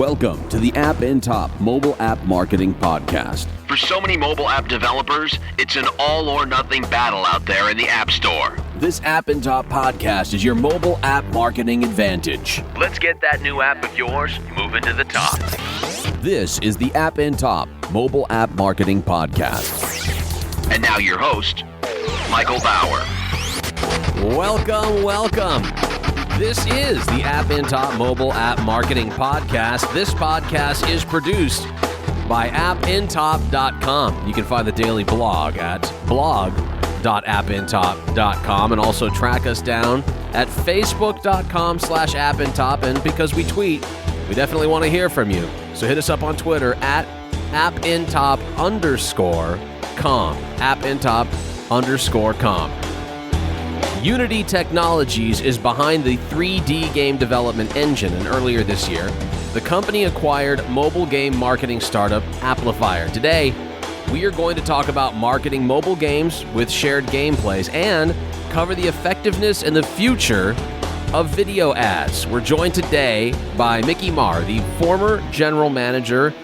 Welcome to the App in Top Mobile App Marketing Podcast. For so many mobile app developers, it's an all or nothing battle out there in the App Store. This App in Top podcast is your mobile app marketing advantage. Let's get that new app of yours moving to the top. This is the App in Top Mobile App Marketing Podcast. And now your host, Michael Bauer. Welcome. This is the App in Top Mobile App Marketing Podcast. This podcast is produced by appintop.com. You can find the daily blog at blog.appintop.com and also track us down at facebook.com/appintop. And because we tweet, we definitely want to hear from you. So hit us up on Twitter at appintop_com. appintop_com. Unity Technologies is behind the 3D game development engine, and earlier this year, the company acquired mobile game marketing startup Applifier. Today, we are going to talk about marketing mobile games with shared gameplays and cover the effectiveness and the future of video ads. We're joined today by Mickey Maher, the former general manager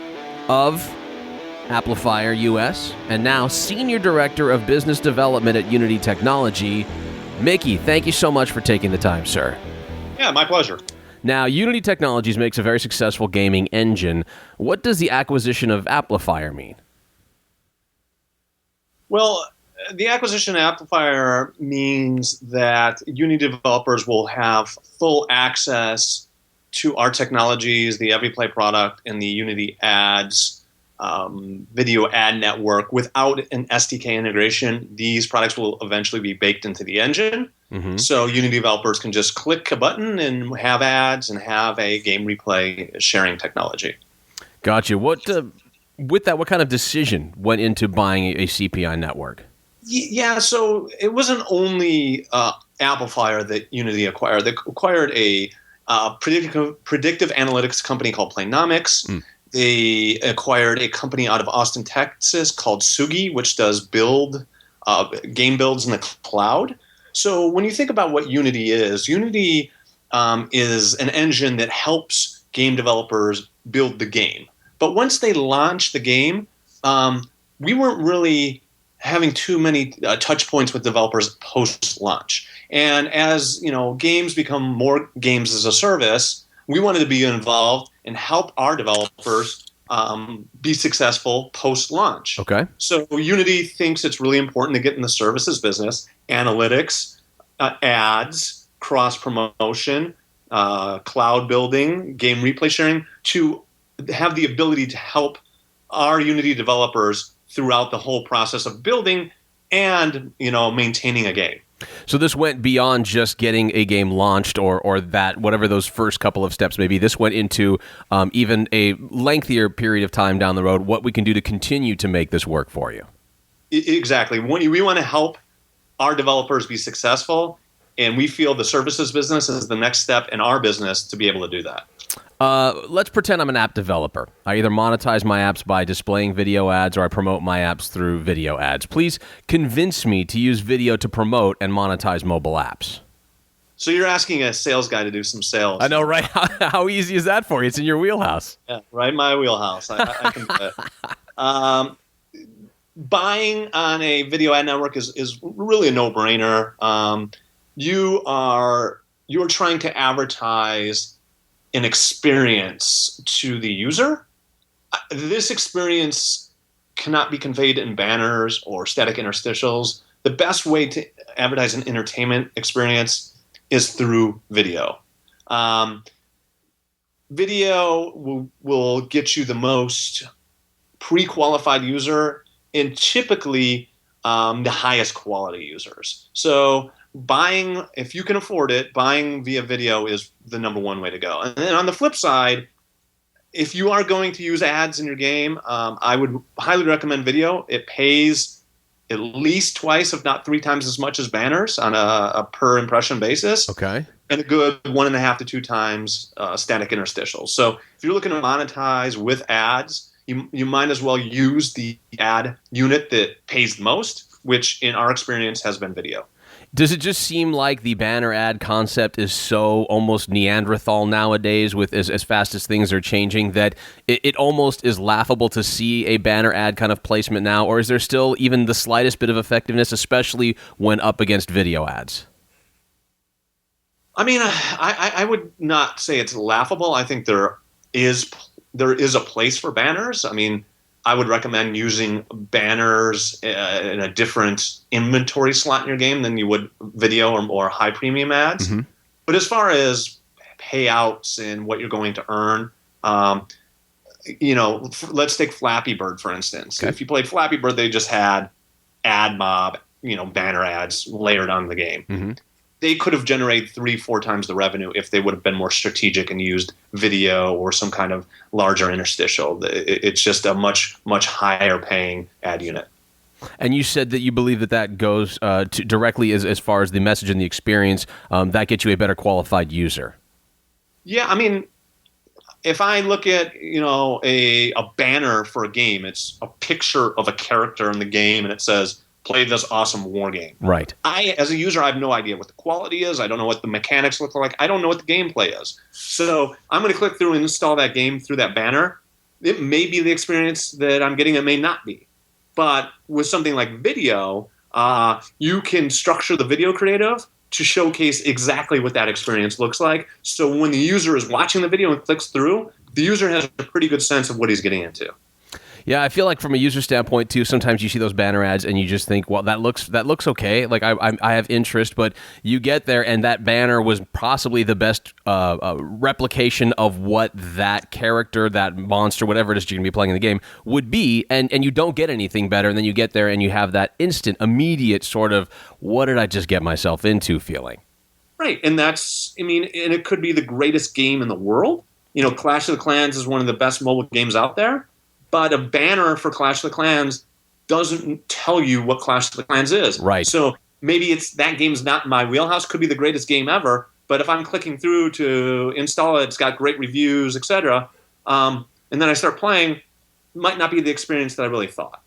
of Applifier US and now senior director of business development at Unity Technology. Mickey, thank you so much for taking the time, sir. Yeah, my pleasure. Now, Unity Technologies makes a very successful gaming engine. What does the acquisition of Applifier mean? Well, the acquisition of Applifier means that Unity developers will have full access to our technologies, the EveryPlay product, and the Unity Ads video ad network without an SDK integration. These products will eventually be baked into the engine. Mm-hmm. So Unity developers can just click a button and have ads and have a game replay sharing technology. Gotcha. With that, what kind of decision went into buying a CPI network? Yeah, so it wasn't only Applifier that Unity acquired. They acquired a predictive analytics company called Playnomics. They acquired a company out of Austin, Texas called Sugi, which does game builds in the cloud. So when you think about what Unity is is an engine that helps game developers build the game. But once they launched the game, we weren't really having too many touch points with developers post-launch. And as games become more games as a service, we wanted to be involved and help our developers be successful post-launch. Okay. So Unity thinks it's really important to get in the services business, analytics, ads, cross-promotion, cloud building, game replay sharing, to have the ability to help our Unity developers throughout the whole process of building and maintaining a game. So this went beyond just getting a game launched or that, whatever those first couple of steps may be. This went into even a lengthier period of time down the road, what we can do to continue to make this work for you. Exactly. We want to help our developers be successful, and we feel the services business is the next step in our business to be able to do that. Let's pretend I'm an app developer. I either monetize my apps by displaying video ads or I promote my apps through video ads. Please convince me to use video to promote and monetize mobile apps. So you're asking a sales guy to do some sales. I know, right? How easy is that for you? It's in your wheelhouse. Yeah, right in my wheelhouse. I can do it. Buying on a video ad network is really a no-brainer. You're trying to advertise an experience to the user. This experience cannot be conveyed in banners or static interstitials. The best way to advertise an entertainment experience is through video. Video will get you the most pre-qualified user and typically the highest quality users. So if you can afford it, buying via video is the number one way to go. And then on the flip side, if you are going to use ads in your game, I would highly recommend video. It pays at least twice, if not 3 times as much as banners on a per impression basis. Okay. And a good 1.5 to 2 times static interstitials. So if you're looking to monetize with ads, you might as well use the ad unit that pays the most, which in our experience has been video. Does it just seem like the banner ad concept is so almost Neanderthal nowadays with as fast as things are changing that it almost is laughable to see a banner ad kind of placement now? Or is there still even the slightest bit of effectiveness, especially when up against video ads? I mean, I would not say it's laughable. I think there is a place for banners. I mean, I would recommend using banners in a different inventory slot in your game than you would video or high premium ads. Mm-hmm. But as far as payouts and what you're going to earn, let's take Flappy Bird, for instance. Okay. If you played Flappy Bird, they just had ad mob, banner ads layered on the game. Mm-hmm. They could have generated 3-4 times the revenue if they would have been more strategic and used video or some kind of larger interstitial. It's just a much, much higher paying ad unit. And you said that you believe that goes directly as far as the message and the experience, that gets you a better qualified user. Yeah, I mean, if I look at a banner for a game, it's a picture of a character in the game, and it says, "Play this awesome war game." Right. As a user, I have no idea what the quality is. I don't know what the mechanics look like. I don't know what the gameplay is. So I'm going to click through and install that game through that banner. It may be the experience that I'm getting. It may not be. But with something like video, you can structure the video creative to showcase exactly what that experience looks like. So when the user is watching the video and clicks through, the user has a pretty good sense of what he's getting into. Yeah, I feel like from a user standpoint too, sometimes you see those banner ads and you just think, well, that looks okay. Like I have interest, but you get there and that banner was possibly the best replication of what that character, that monster, whatever it is you're going to be playing in the game would be, and you don't get anything better. And then you get there and you have that instant, immediate sort of, what did I just get myself into feeling? Right, and and it could be the greatest game in the world. Clash of the Clans is one of the best mobile games out there. But a banner for Clash of the Clans doesn't tell you what Clash of the Clans is. Right. So maybe that game's not in my wheelhouse. Could be the greatest game ever. But if I'm clicking through to install it, it's got great reviews, etc. And then I start playing, it might not be the experience that I really thought.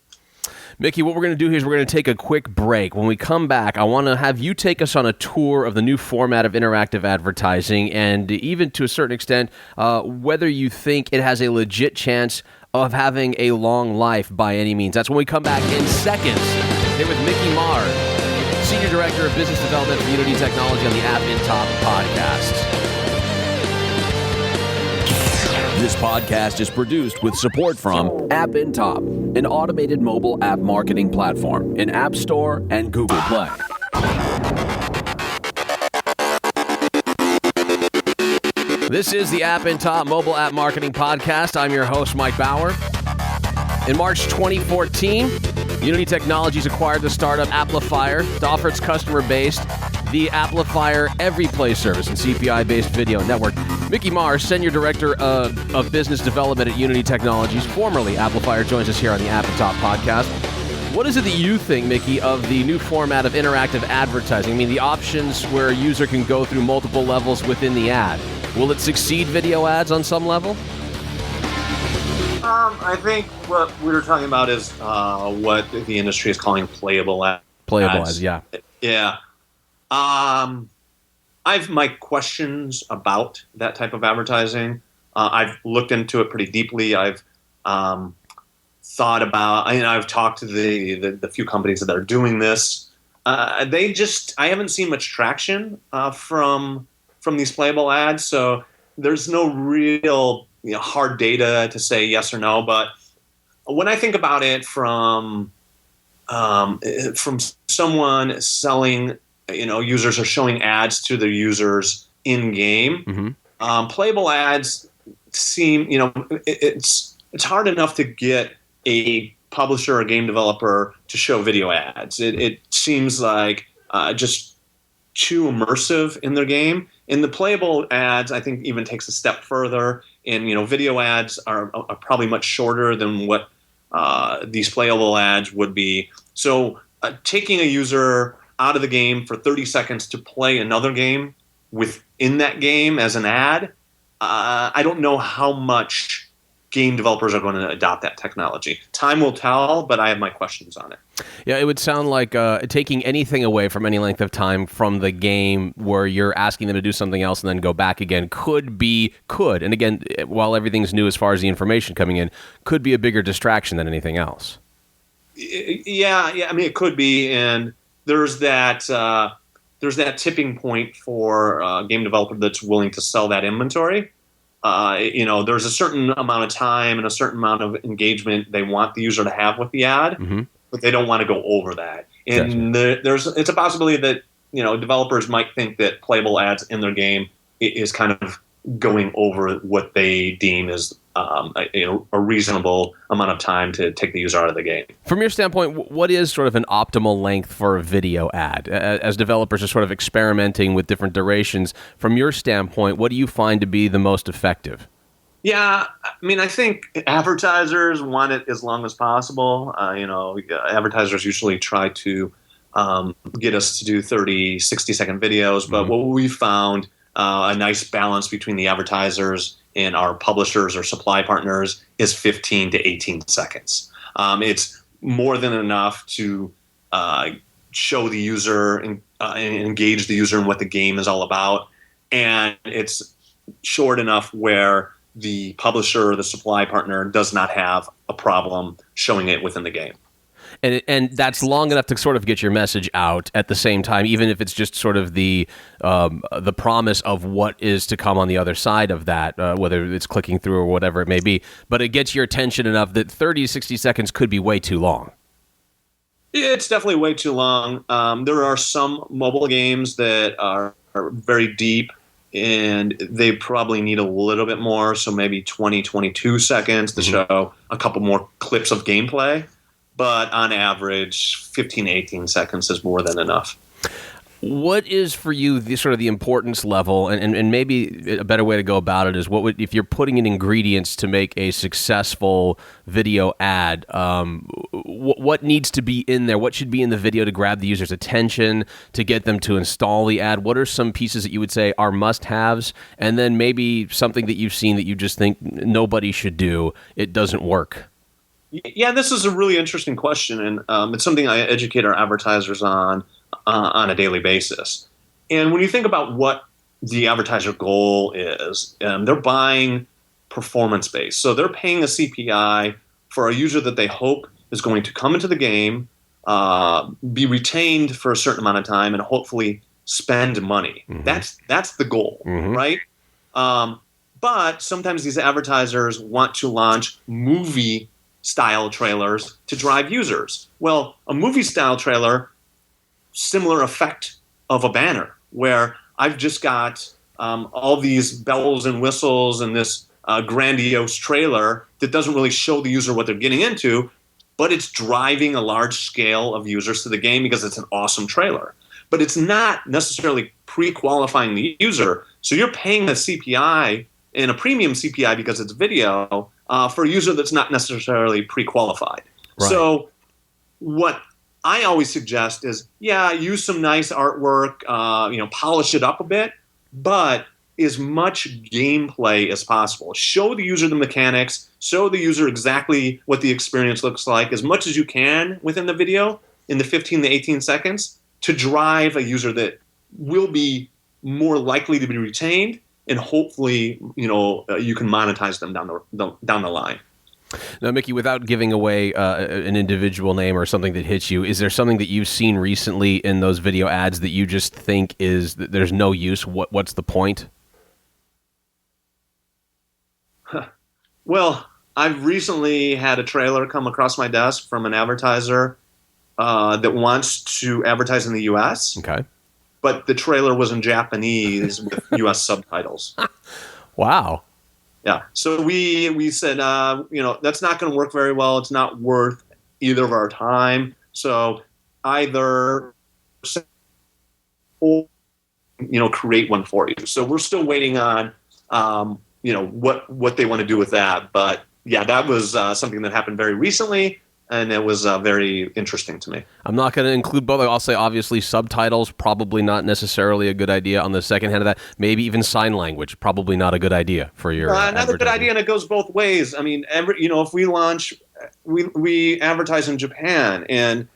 Mickey, what we're going to do here is we're going to take a quick break. When we come back, I want to have you take us on a tour of the new format of interactive advertising, and even to a certain extent, whether you think it has a legit chance of having a long life by any means. That's when we come back in seconds. Here with Mickey Maher, Senior Director of Business Development for Unity Technology on the App in Top podcast. This podcast is produced with support from App in Top, an automated mobile app marketing platform in App Store and Google Play. This is the App in Top mobile app marketing podcast. I'm your host, Mike Bauer. In March 2014, Unity Technologies acquired the startup Applifier to offer its customer base the Applifier Every Play service and CPI-based video network. Mickey Maher, Senior Director of Business Development at Unity Technologies, formerly Applifier, joins us here on the App in Top podcast. What is it that you think, Mickey, of the new format of interactive advertising? I mean, the options where a user can go through multiple levels within the ad. Will it succeed video ads on some level? I think what we were talking about is what the industry is calling playable ads. Playable ads, yeah. Yeah. I've my questions about that type of advertising. I've looked into it pretty deeply. I've thought about. I've talked to the few companies that are doing this. I haven't seen much traction from these playable ads. So there's no real hard data to say yes or no. But when I think about it from someone selling. Users are showing ads to their users in game. Mm-hmm. Playable ads seem, it's hard enough to get a publisher or game developer to show video ads. It seems like just too immersive in their game. In the playable ads, I think even takes a step further. And video ads are probably much shorter than what these playable ads would be. So taking a user out of the game for 30 seconds to play another game within that game as an ad, I don't know how much game developers are going to adopt that technology. Time will tell, but I have my questions on it. Yeah, it would sound like taking anything away from any length of time from the game where you're asking them to do something else and then go back again could, and again, while everything's new as far as the information coming in, could be a bigger distraction than anything else. Yeah, I mean, it could be, and there's that tipping point for a game developer that's willing to sell that inventory. There's a certain amount of time and a certain amount of engagement they want the user to have with the ad, but they don't want to go over that. And it's a possibility that developers might think that playable ads in their game is kind of going over what they deem as a reasonable amount of time to take the user out of the game. From your standpoint, what is sort of an optimal length for a video ad? As developers are sort of experimenting with different durations, from your standpoint, what do you find to be the most effective? Yeah, I mean, I think advertisers want it as long as possible. Advertisers usually try to get us to do 30, 60-second videos, but what we found, a nice balance between the advertisers and our publishers or supply partners, is 15 to 18 seconds. It's more than enough to show the user and engage the user in what the game is all about. And it's short enough where the publisher or the supply partner does not have a problem showing it within the game. And that's long enough to sort of get your message out at the same time, even if it's just sort of the promise of what is to come on the other side of that, whether it's clicking through or whatever it may be. But it gets your attention enough that 30 to 60 seconds could be way too long. It's definitely way too long. There are some mobile games that are very deep, and they probably need a little bit more, so maybe 20, 22 seconds to show a couple more clips of gameplay. But on average, 15 to 18 seconds is more than enough. What is for you the importance level, and maybe a better way to go about it is if you're putting in ingredients to make a successful video ad, what needs to be in there? What should be in the video to grab the user's attention, to get them to install the ad? What are some pieces that you would say are must-haves? And then maybe something that you've seen that you just think nobody should do, it doesn't work. Yeah, this is a really interesting question, and it's something I educate our advertisers on a daily basis. And when you think about what the advertiser goal is, they're buying performance-based. So they're paying a CPI for a user that they hope is going to come into the game, be retained for a certain amount of time, and hopefully spend money. That's the goal, right? But sometimes these advertisers want to launch movie-style trailers to drive users. Well, a movie-style trailer, similar effect of a banner, where I've just got all these bells and whistles and this grandiose trailer that doesn't really show the user what they're getting into, but it's driving a large scale of users to the game because it's an awesome trailer. But it's not necessarily pre-qualifying the user. So you're paying a CPI and a premium CPI because it's video for a user that's not necessarily pre-qualified. Right. So what I always suggest is, use some nice artwork, polish it up a bit, but as much gameplay as possible. Show the user the mechanics, show the user exactly what the experience looks like as much as you can within the video in the 15 to 18 seconds to drive a user that will be more likely to be retained, and hopefully, you can monetize them down the line. Now, Mickey, without giving away an individual name or something that hits you, is there something that you've seen recently in those video ads that you just think is that there's no use? What's the point? Well, I've recently had a trailer come across my desk from an advertiser that wants to advertise in the U.S. Okay. But the trailer was in Japanese with U.S. subtitles. Wow. Yeah. So we said, that's not going to work very well. It's not worth either of our time. So either create one for you. So we're still waiting on, what they want to do with that. But yeah, that was something that happened very recently. and it was very interesting to me. I'm not going to include both. I'll say, obviously, subtitles, probably not necessarily a good idea. On the second hand of that, maybe even sign language, probably not a good idea for your Not a good idea, and it goes both ways. I mean, if we launch, we advertise in Japan, and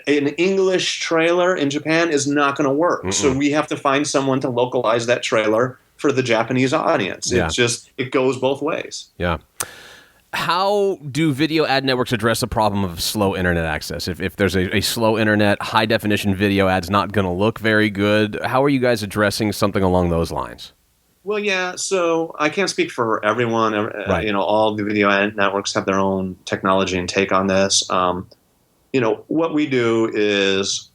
an English trailer in Japan is not going to work. Mm-mm. So we have to find someone to localize that trailer for the Japanese audience. Yeah. It goes both ways. Yeah. How do video ad networks address the problem of slow internet access? If there's a slow internet, high-definition video ad's not going to look very good, how are you guys addressing something along those lines? Well, yeah, so I can't speak for everyone. Right. All the video ad networks have their own technology and take on this. What we do is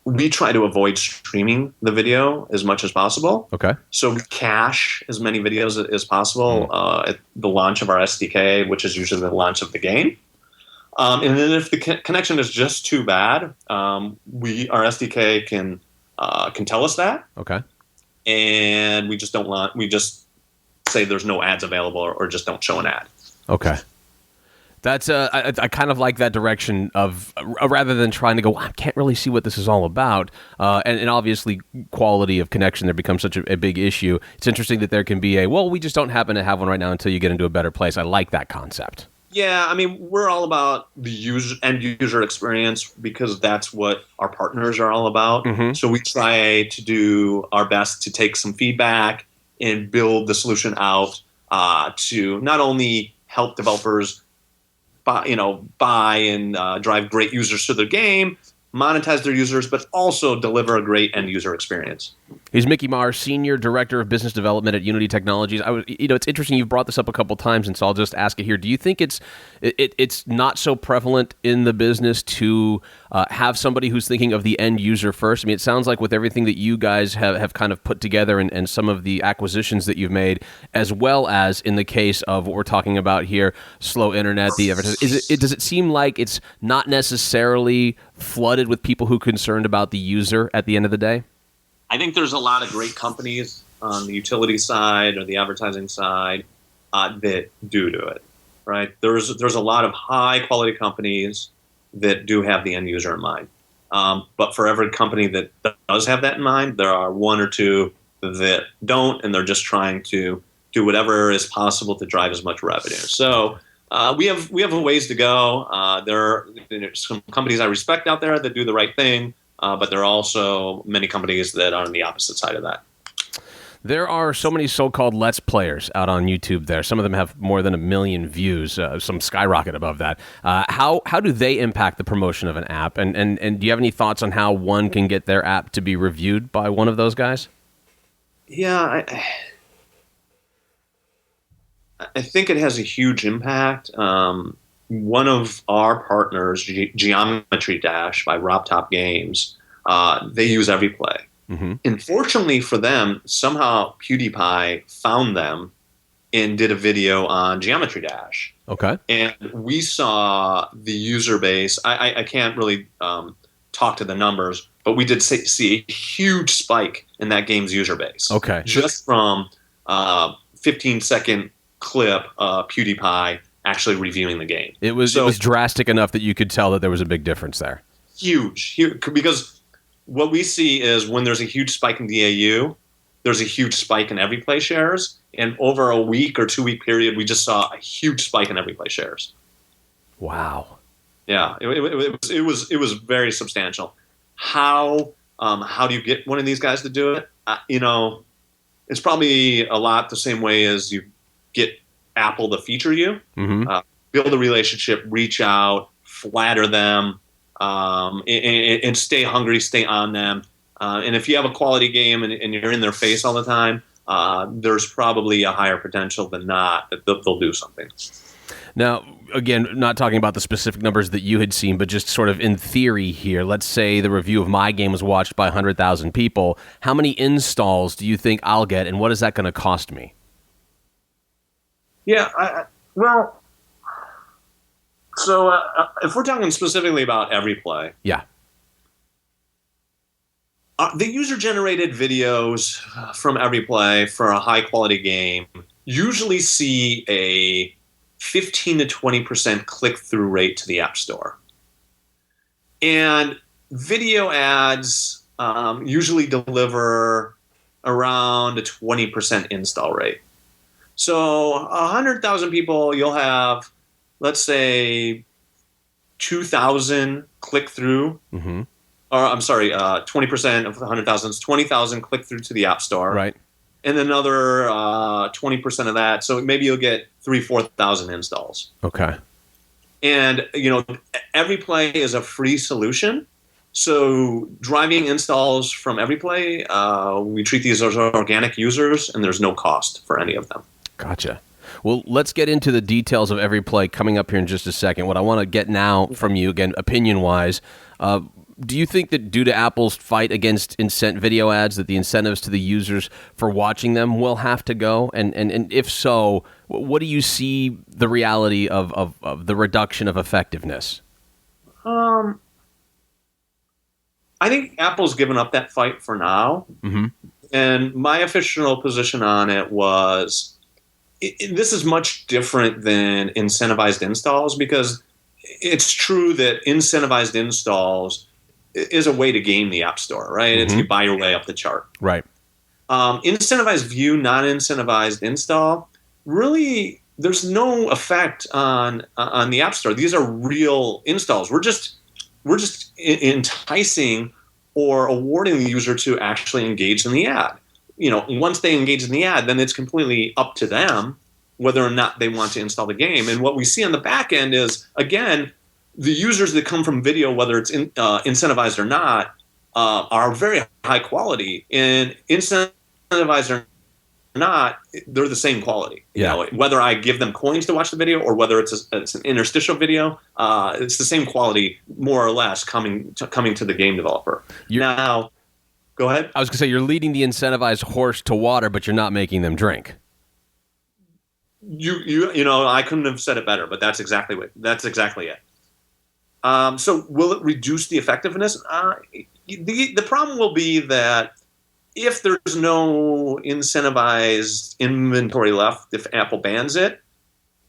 we try to avoid streaming the video as much as possible. Okay. So we cache as many videos as possible at the launch of our SDK, which is usually the launch of the game. And then if the connection is just too bad, our SDK can tell us that. Okay. And we just say there's no ads available or just don't show an ad. Okay. That's I kind of like that direction of rather than trying to go, I can't really see what this is all about. And obviously quality of connection there becomes such a big issue. It's interesting that there can be we just don't happen to have one right now until you get into a better place. I like that concept. Yeah, I mean, we're all about the end user experience because that's what our partners are all about. Mm-hmm. So we try to do our best to take some feedback and build the solution out to not only help developers buy and drive great users to their game, monetize their users, but also deliver a great end user experience. He's Mickey Maher, Senior Director of Business Development at Unity Technologies. It's interesting you've brought this up a couple times, and so I'll just ask it here. Do you think it's not so prevalent in the business to have somebody who's thinking of the end user first? I mean, it sounds like with everything that you guys have kind of put together and some of the acquisitions that you've made, as well as in the case of what we're talking about here, slow internet, the advertising, does it seem like it's not necessarily flooded with people who are concerned about the user at the end of the day? I think there's a lot of great companies on the utility side or the advertising side that do it, right? There's a lot of high quality companies that do have the end user in mind. But for every company that does have that in mind, there are one or two that don't, and they're just trying to do whatever is possible to drive as much revenue. So we have a ways to go. There are some companies I respect out there that do the right thing. But there are also many companies that are on the opposite side of that. There are so many so-called Let's Players out on YouTube there. Some of them have more than 1 million views, some skyrocket above that. How do they impact the promotion of an app? And do you have any thoughts on how one can get their app to be reviewed by one of those guys? Yeah, I think it has a huge impact. One of our partners, Geometry Dash by RobTop Games, they use EveryPlay. Mm-hmm. And fortunately for them, somehow PewDiePie found them and did a video on Geometry Dash. Okay. And we saw the user base. I can't really talk to the numbers, but we did see a huge spike in that game's user base. Okay. Just from 15-second clip PewDiePie actually reviewing the game. It was drastic enough that you could tell that there was a big difference there. Huge, because what we see is when there's a huge spike in DAU, there's a huge spike in EveryPlay shares, and over a week or 2 week period, we just saw a huge spike in EveryPlay shares. Wow. Yeah, it was very substantial. How do you get one of these guys to do it? It's probably a lot the same way as you get Apple to feature you, build a relationship, reach out, flatter them, and stay hungry, stay on them. And if you have a quality game and you're in their face all the time, there's probably a higher potential than not that they'll do something. Now, again, not talking about the specific numbers that you had seen, but just sort of in theory here, let's say the review of my game was watched by 100,000 people. How many installs do you think I'll get, and what is that going to cost me? Yeah, so if we're talking specifically about EveryPlay, yeah, the user-generated videos from EveryPlay for a high-quality game usually see a 15 to 20% click-through rate to the App Store. And video ads usually deliver around a 20% install rate. So 100,000 people, you'll have, let's say, 2,000 click-through. Mm-hmm. Or I'm sorry, 20% of 100,000 is 20,000 click-through to the App Store. Right. And another 20% of that, so maybe you'll get 3,000-4,000 installs. Okay. And, EveryPlay is a free solution. So driving installs from EveryPlay, we treat these as organic users, and there's no cost for any of them. Gotcha. Well, let's get into the details of EveryPlay coming up here in just a second. What I want to get now from you, again, opinion-wise, do you think that due to Apple's fight against video ads, that the incentives to the users for watching them will have to go? And if so, what do you see the reality of the reduction of effectiveness? I think Apple's given up that fight for now. Mm-hmm. And my official position on it was, this is much different than incentivized installs, because it's true that incentivized installs is a way to game the App Store, right? Mm-hmm. It's you buy your way up the chart. Right. Incentivized view, non-incentivized install, really, there's no effect on the App Store. These are real installs. We're just enticing or awarding the user to actually engage in the ad. Once they engage in the ad, then it's completely up to them whether or not they want to install the game. And what we see on the back end is, again, the users that come from video, whether it's incentivized or not, are very high quality. And incentivized or not, they're the same quality. Yeah. Whether I give them coins to watch the video or whether it's an interstitial video, it's the same quality, more or less, coming to the game developer. Now, go ahead. I was going to say, you're leading the incentivized horse to water, but you're not making them drink. I couldn't have said it better, but that's exactly it. So will it reduce the effectiveness? The problem will be that if there's no incentivized inventory left, if Apple bans it,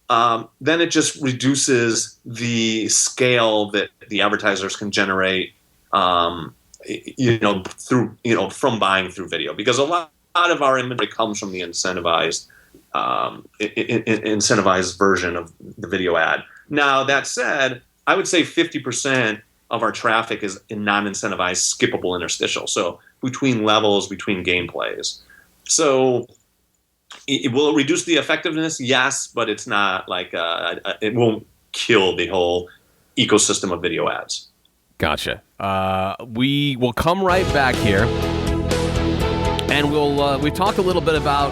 then it just reduces the scale that the advertisers can generate, from buying through video, because a lot of our inventory comes from the incentivized version of the video ad. Now, that said, I would say 50% of our traffic is in non-incentivized skippable interstitial. So between levels, between gameplays. So will it reduce the effectiveness? Yes, but it's not like it won't kill the whole ecosystem of video ads. Gotcha. We will come right back here, and we talked a little bit about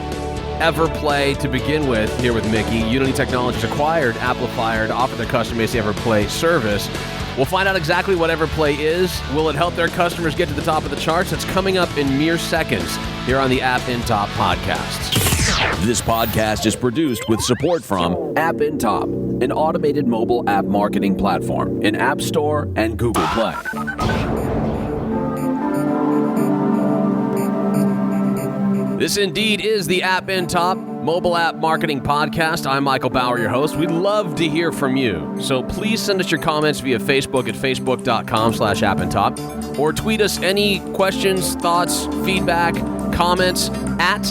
EverPlay to begin with here with Mickey. Unity Technologies acquired Applifier to offer their customer base the EverPlay service. We'll find out exactly what EverPlay is. Will it help their customers get to the top of the charts? It's coming up in mere seconds here on the App in Top podcast. This podcast is produced with support from App in Top, an automated mobile app marketing platform in App Store and Google Play. This indeed is the App in Top mobile app marketing podcast. I'm Michael Bauer, your host. We'd love to hear from you. So please send us your comments via Facebook at facebook.com/appintop, or tweet us any questions, thoughts, feedback, comments at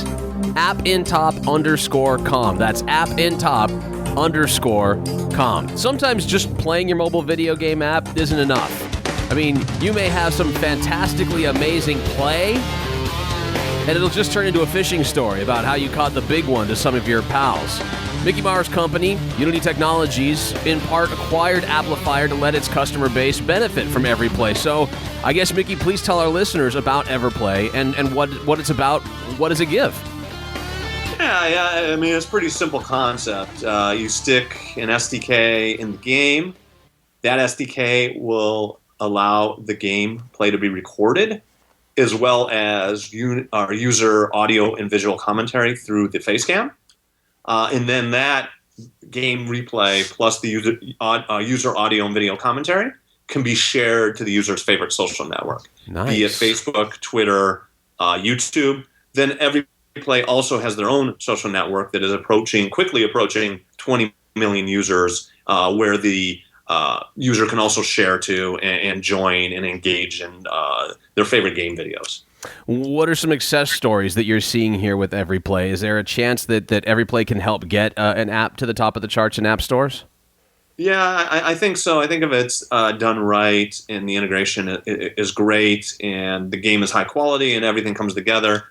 appintop_com. That's appintop_com. Sometimes just playing your mobile video game app isn't enough. I mean, you may have some fantastically amazing play, and it'll just turn into a fishing story about how you caught the big one to some of your pals. Mickey Maher's company, Unity Technologies, in part acquired Applifier to let its customer base benefit from EveryPlay. So I guess, Mickey, please tell our listeners about EveryPlay and what it's about. What does it give? Yeah. I mean, it's a pretty simple concept. You stick an SDK in the game. That SDK will allow the gameplay to be recorded, as well as our user audio and visual commentary through the Facecam. And then that game replay plus the user audio and video commentary can be shared to the user's favorite social network, be it Facebook, Twitter, YouTube. Then EveryPlay also has their own social network that is quickly approaching 20 million users, where the user can also share to and join and engage in their favorite game videos. What are some success stories that you're seeing here with EveryPlay? Is there a chance that EveryPlay can help get an app to the top of the charts in app stores? Yeah, I think so. I think if it's done right and the integration is great and the game is high quality and everything comes together,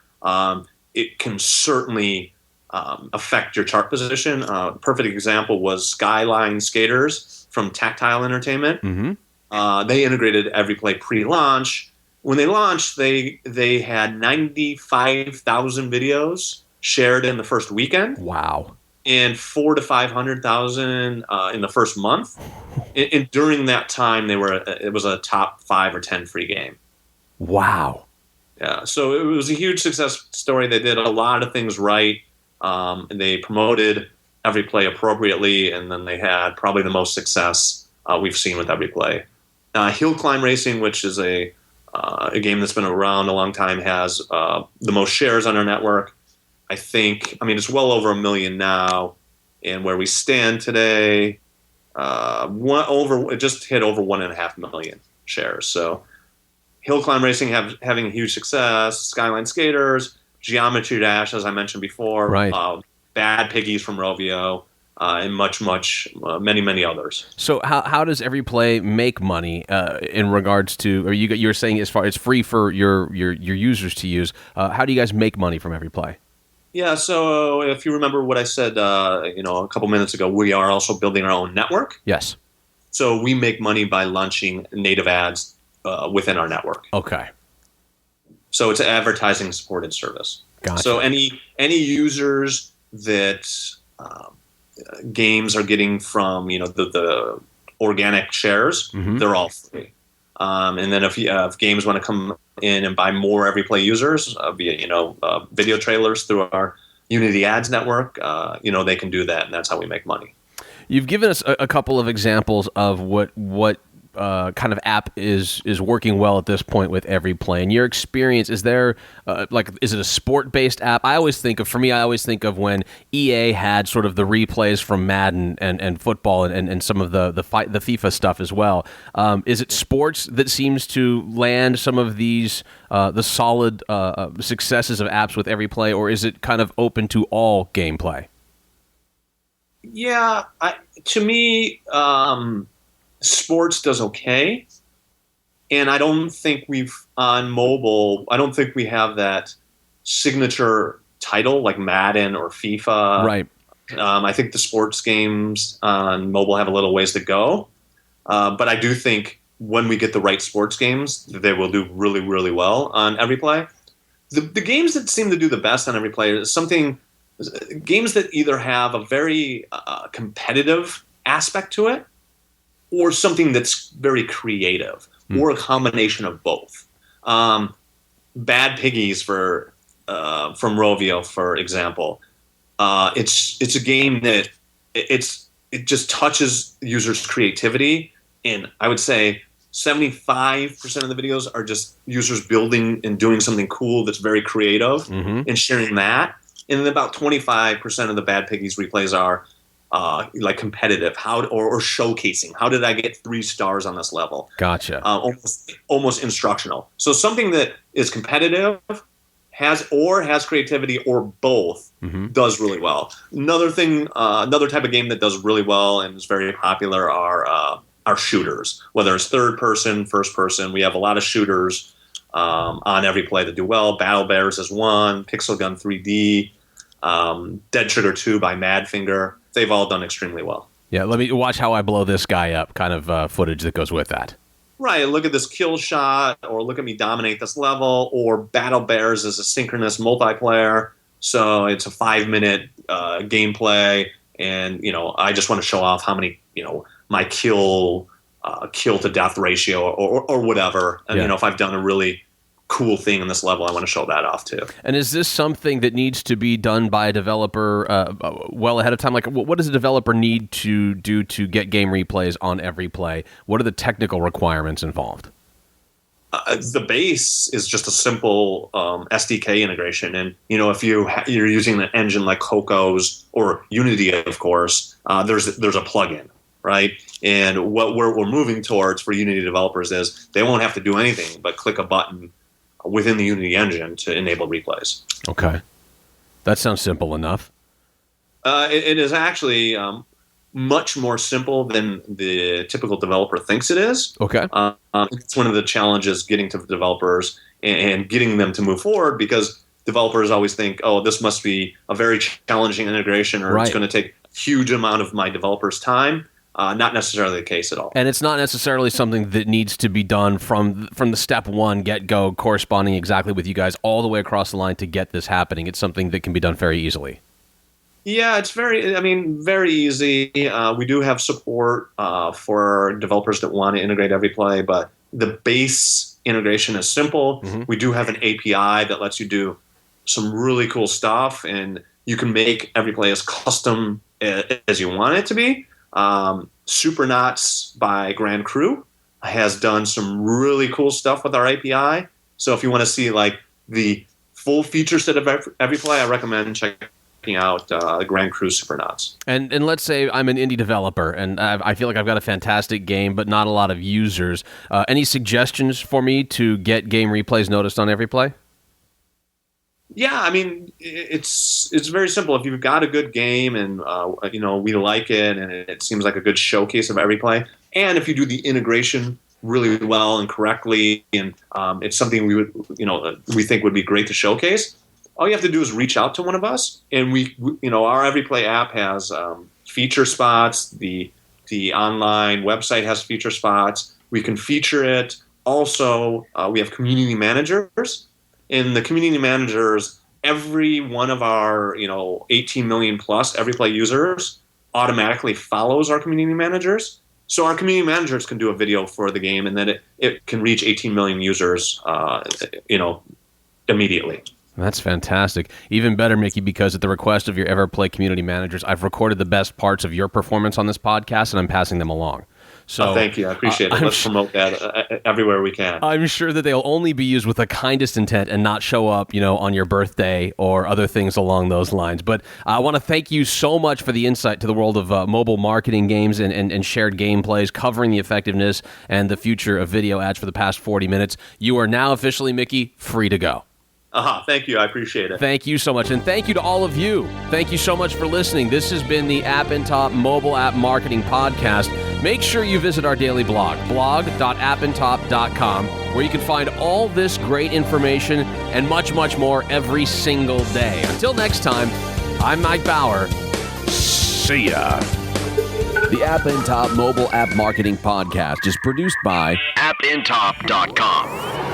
it can certainly affect your chart position. Perfect example was Skyline Skaters from Tactile Entertainment. Mm-hmm. They integrated EveryPlay pre-launch. When they launched, they had 95,000 videos shared in the first weekend. Wow. And 400,000 to 500,000 in the first month. And during that time, it was a top 5 or 10 free game. Wow. Yeah, so it was a huge success story. They did a lot of things right. And they promoted EveryPlay appropriately, and then they had probably the most success we've seen with EveryPlay. Hill Climb Racing, which is a game that's been around a long time, has the most shares on our network. It's well over 1 million now, and where we stand today, it just hit over 1.5 million shares. So, Hill Climb Racing having huge success. Skyline Skaters, Geometry Dash, as I mentioned before, right. Bad Piggies from Rovio, and many others. So how does EveryPlay make money in regards to? Or you're saying as far it's free for your users to use. How do you guys make money from EveryPlay? Yeah, so if you remember what I said, a couple minutes ago, we are also building our own network. Yes. So we make money by launching native ads within our network. Okay. So it's an advertising supported service. Gotcha. So any users that games are getting from the organic shares, mm-hmm. they're all free. And then if games want to come in and buy more EveryPlay users via video trailers through our Unity Ads network, they can do that, and that's how we make money. You've given us a couple of examples of what kind of app is working well at this point with EveryPlay. In your experience, is there is it a sport-based app? I always think of when EA had sort of the replays from Madden and football and some of the FIFA stuff as well. Is it sports that seems to land some of these the solid successes of apps with EveryPlay, or is it kind of open to all gameplay? Yeah, to me, sports does okay, and I don't think on mobile, I don't think we have that signature title like Madden or FIFA. Right. I think the sports games on mobile have a little ways to go, but I do think when we get the right sports games, they will do really, really well on EveryPlay. The games that seem to do the best on EveryPlay is games that either have a very competitive aspect to it, or something that's very creative, or a combination of both. Bad Piggies from Rovio, for example, it's a game that it just touches users' creativity, and I would say 75% of the videos are just users building and doing something cool that's very creative, mm-hmm. and sharing that. And then about 25% of the Bad Piggies replays are competitive, or showcasing. How did I get 3 stars on this level? Gotcha. Almost instructional. So something that is competitive, has creativity, or both, mm-hmm. does really well. Another type of game that does really well and is very popular are shooters. Whether it's third person, first person, we have a lot of shooters on EveryPlay that do well. Battle Bears is one. Pixel Gun 3D. Dead Trigger 2 by Madfinger. They've all done extremely well. Yeah, let me watch how I blow this guy up kind of footage that goes with that. Right, look at this kill shot, or look at me dominate this level, or Battle Bears is a synchronous multiplayer, so it's a 5-minute gameplay, and I just want to show off how many my kill to death ratio or whatever, and if I've done a really cool thing in this level, I want to show that off too. And is this something that needs to be done by a developer well ahead of time? Like, what does a developer need to do to get game replays on EveryPlay? What are the technical requirements involved? The base is just a simple SDK integration, and if you're using an engine like Coco's or Unity, of course, there's a plugin, right? And what we're moving towards for Unity developers is they won't have to do anything but click a button within the Unity engine to enable replays. Okay, that sounds simple enough. It is actually much more simple than the typical developer thinks it is. Okay. It's one of the challenges getting to the developers and getting them to move forward, because developers always think, oh, this must be a very challenging integration, or Right. it's going to take a huge amount of my developers' time. Not necessarily the case at all. And it's not necessarily something that needs to be done from the step one get-go, corresponding exactly with you guys all the way across the line to get this happening. It's something that can be done very easily. Yeah, it's very easy. We do have support for developers that want to integrate EveryPlay, but the base integration is simple. Mm-hmm. We do have an API that lets you do some really cool stuff, and you can make EveryPlay as custom as you want it to be. Supernauts by Grand Crew has done some really cool stuff with our API. So if you want to see like the full feature set of EveryPlay, I recommend checking out Grand Crew Supernauts. And let's say I'm an indie developer, and I feel like I've got a fantastic game, but not a lot of users. Any suggestions for me to get game replays noticed on EveryPlay? Yeah, I mean, it's very simple. If you've got a good game and we like it, and it seems like a good showcase of EveryPlay, and if you do the integration really well and correctly, and it's something we think would be great to showcase, all you have to do is reach out to one of us, and our EveryPlay app has feature spots. The online website has feature spots. We can feature it. Also, we have community managers. In the community managers, every one of our 18 million plus EveryPlay users automatically follows our community managers. So our community managers can do a video for the game, and then it can reach 18 million users, immediately. That's fantastic. Even better, Mickey, because at the request of your EverPlay community managers, I've recorded the best parts of your performance on this podcast, and I'm passing them along. So thank you. I appreciate it. Let's promote that everywhere we can. I'm sure that they'll only be used with the kindest intent and not show up, on your birthday or other things along those lines. But I want to thank you so much for the insight to the world of mobile marketing games and shared gameplays, covering the effectiveness and the future of video ads for the past 40 minutes. You are now officially, Mickey, free to go. Thank you. I appreciate it. Thank you so much. And thank you to all of you. Thank you so much for listening. This has been the App in Top Mobile App Marketing Podcast. Make sure you visit our daily blog, blog.appintop.com, where you can find all this great information and much, much more every single day. Until next time, I'm Mike Bauer. See ya. The App in Top Mobile App Marketing Podcast is produced by appintop.com.